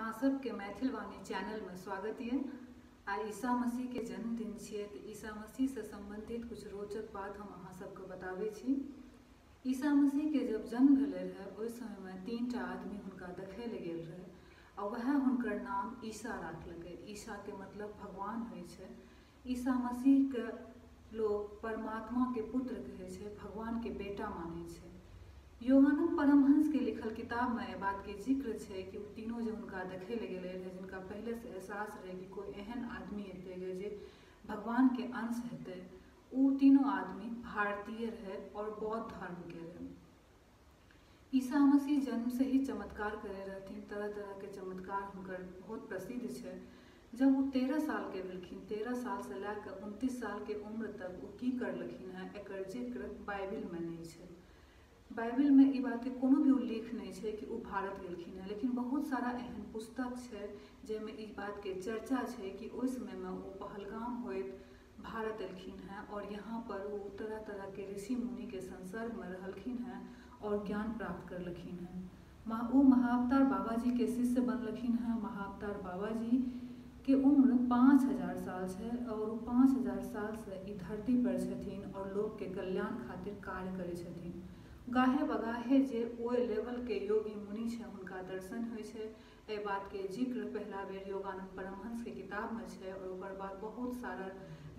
अहाँ सबके मैथिल वाणी चैनल में स्वागत है। आई ईसा मसीह के जन्मदिन है तो ईसा मसीह से संबंधित कुछ रोचक बात हम अहाँ सबके बताबै छी। ईसा मसीह के जब जन्म भेले रहे उस समय में 3टा आदमी हुनका देखे ले गेल रहे और वह हुनकर नाम ईसा राखलकै। ईसा के मतलब भगवान होइ छै। ईसा मसीह के लोग परमात्मा के पुत्र कहे छै, भगवान के बेटा माने छै। यूहन्ना परमहंस के लिखल किताब में यह बात के जिक्र है कि तीनों जो उनका देखे ले गए रहे, जिनका पहले से एहसास रहे कि कोई एहन आदमी हेतै जे भगवान के अंश हेतै, वो तीनों आदमी भारतीय रहे और बौद्ध धर्म के रहे। ईसा मसीह जन्म से ही चमत्कार करे रहथिन, तरह तरह के चमत्कार हुनकर बहुत प्रसिद्ध है। जब वो 13 साल के भेलखिन, 13 साल से लैके 29 साल के उम्र तक वो की करलखिन है, एकर जिक्र बाइबिल में नहीं है। बाइबिल में ई बात के कोनो भी उल्लेख नहीं है कि वो भारत गेलखिन है, लेकिन बहुत सारा एहन पुस्तक है जैमें ई बात के चर्चा है कि उस समय में वो पहलगाम होइत भारत एलखिन हैं और यहाँ पर वो तरह तरह के ऋषि मुनि के संसर्ग में रहलखिन हैं और ज्ञान प्राप्त करलखिन हैं। वो महाअवतार बाबा जी के शिष्य बनलखिन हैं। महाअवतार बाबा जी के उम्र 5000 साल है और वो 5000 साल से ई धरती पर छथिन और लोग के कल्याण खातिर कार्य करे छथिन। गाहे बगाहे जे ओहि लेवल के योगी मुनि है हुनका दर्शन होइ छै। एहि बात के जिक्र पहला बेर योगानंद परमहंस के किताब में है और ओकर बाद बहुत सारा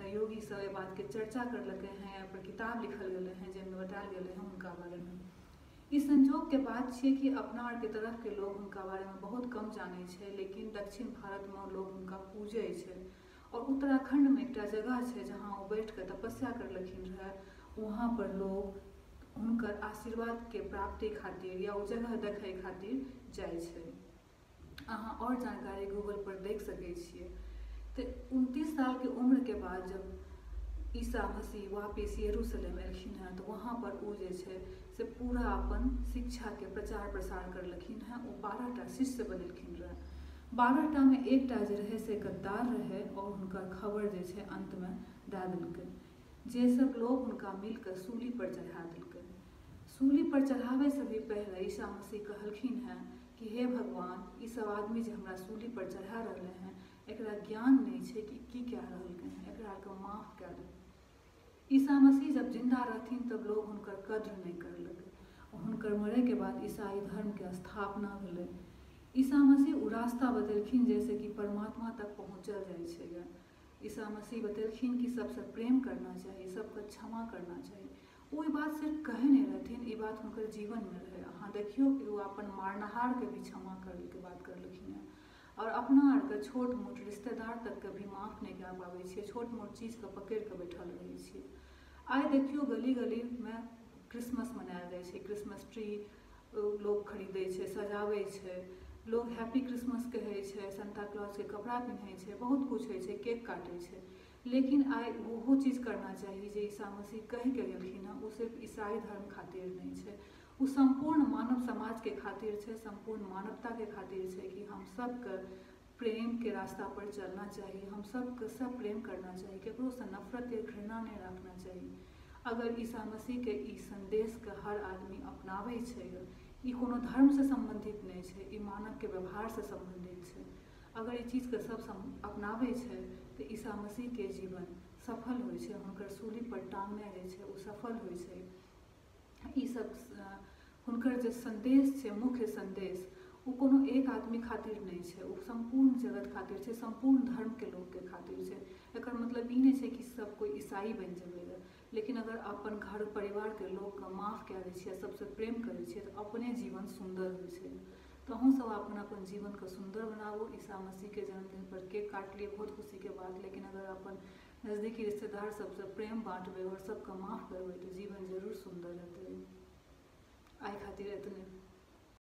योगी सब एहि बात के चर्चा करलकै हैं, पर किताब लिखल गेलै हैं जिनमें बतायल गेलै हैं उनका बारे में। इस संजोग के बात है कि अपना आर के तरफ के लोग उनका बारे में बहुत कम जाने छै, लेकिन दक्षिण भारत में लोग उनका पूजे छै। और उत्तराखंड में एक जगह है जहाँ वो बैठ कर तपस्या करलखिन रहे, वहाँ पर लोग उनकर आशीर्वाद के प्राप्ति खातिर या वो जगह देखे खातिर जाए छै। अहाँ और जानकारी गूगल पर देख सकै छियै। तो 29 साल के उम्र के बाद जब ईसा मसीह वापिस यरूशलेम एलखिन हैं तो वहाँ पर वो जे छै से पूरा अपन शिक्षा के प्रचार प्रसार करलखिन हैं। वो 12टा शिष्य बनेलखिन रहे। 12टा में एकटा जे रहे से गद्दार रहे और हुनकर खबर जे छै अंत में दे देलकै। जे सब लोग उनका मिलकर सूली पर चढ़ा दिलकै। सूली पर चढ़ावे से भी पहले ईसा मसीह कहलखिन हैं कि हे भगवान, ई सब आदमी जो हमरा सूली पर चढ़ा रहे हैं एकरा ज्ञान नहीं है कि की कह रहलकै हैं, एकरा के माफ कर दे। ईसा मसीह जब जिंदा रहथिन तब लोग हुनकर कद्र नहीं करलकै। हुनकर मरे के बाद ईसाई धर्म के स्थापना भेलै। ईसा मसीह वो रास्ता बतेलखिन जैसे कि परमात्मा तक पहुँचल जाइ छै। ईसा मसीह बतेलखिन कि सबसे प्रेम करना चाहिए, सबको क्षमा करना चाहिए। वो ये बात सिर्फ कहे नहीं रहथिन, ये बात उनकर जीवन में रहे। अहाँ देखियो कि वो अपन मारनहार के भी क्षमा करे के बात करलखिन है और अपना आर के छोट मोट रिश्तेदार तक के भी माफ नहीं कर पाबै छियै, छोट मोट चीज के पकड़ के बैठल रहे छियै। आइ देखियो गली गली में क्रिसमस मनायल जाइ छै, क्रिसमस ट्री लोग खरीदै छै, सजाबै छै, लोग हैप्पी क्रिसमस कहै छै, सांता क्लॉज के कपड़ा पिन्है छै, बहुत कुछ होइ छै, केक काटै छै। लेकिन आई वो चीज़ करना चाहिए जो ईसा मसीह कह के गेलखिन हैं। वो सिर्फ ईसाई धर्म खातिर नहीं है, वो संपूर्ण मानव समाज के खातिर है, संपूर्ण मानवता के खातिर है कि हम सबके प्रेम के रास्ता पर चलना चाहिए, हम सबके सब प्रेम करना चाहिए, केकरो से नफरत या घृणा नहीं रखना चाहिए। अगर ईसा मसीह के ई संदेश के हर आदमी अपनावे छै, ई कोनो धर्म से संबंधित नहीं है, ई मानव के व्यवहार से संबंधित है। अगर ये चीज़ के सब अपनावे छै तो ईसा मसीह के जीवन सफल होइ छै, हुनकर सूली पर टांगने जे छै वो सफल होइ छै। ई सब हुनकर जे संदेश छै, मुख्य संदेश, वो कोनो एक आदमी खातिर नहीं है, वो संपूर्ण जगत खातिर है, संपूर्ण धर्म के लोग के खातिर है। एकर मतलब ई नहीं है कि सब कोई ईसाई बन जेबै, लेकिन अगर अपन घर परिवार के लोग के माफ कए दै छियै, सबसे प्रेम करै छियै तो अपने जीवन सुंदर होइ छै। तो अहूँ सब अपन जीवन को सुंदर बनाबू। ईसा मसीह के जन्मदिन पर केक काट लिए, बहुत खुशी के बात, लेकिन अगर अपन नज़दीकी रिश्तेदार सबसे प्रेम बांटबै और सबके माफ करबै तो जीवन जरूर सुंदर हेतै। आई खातिर इतने।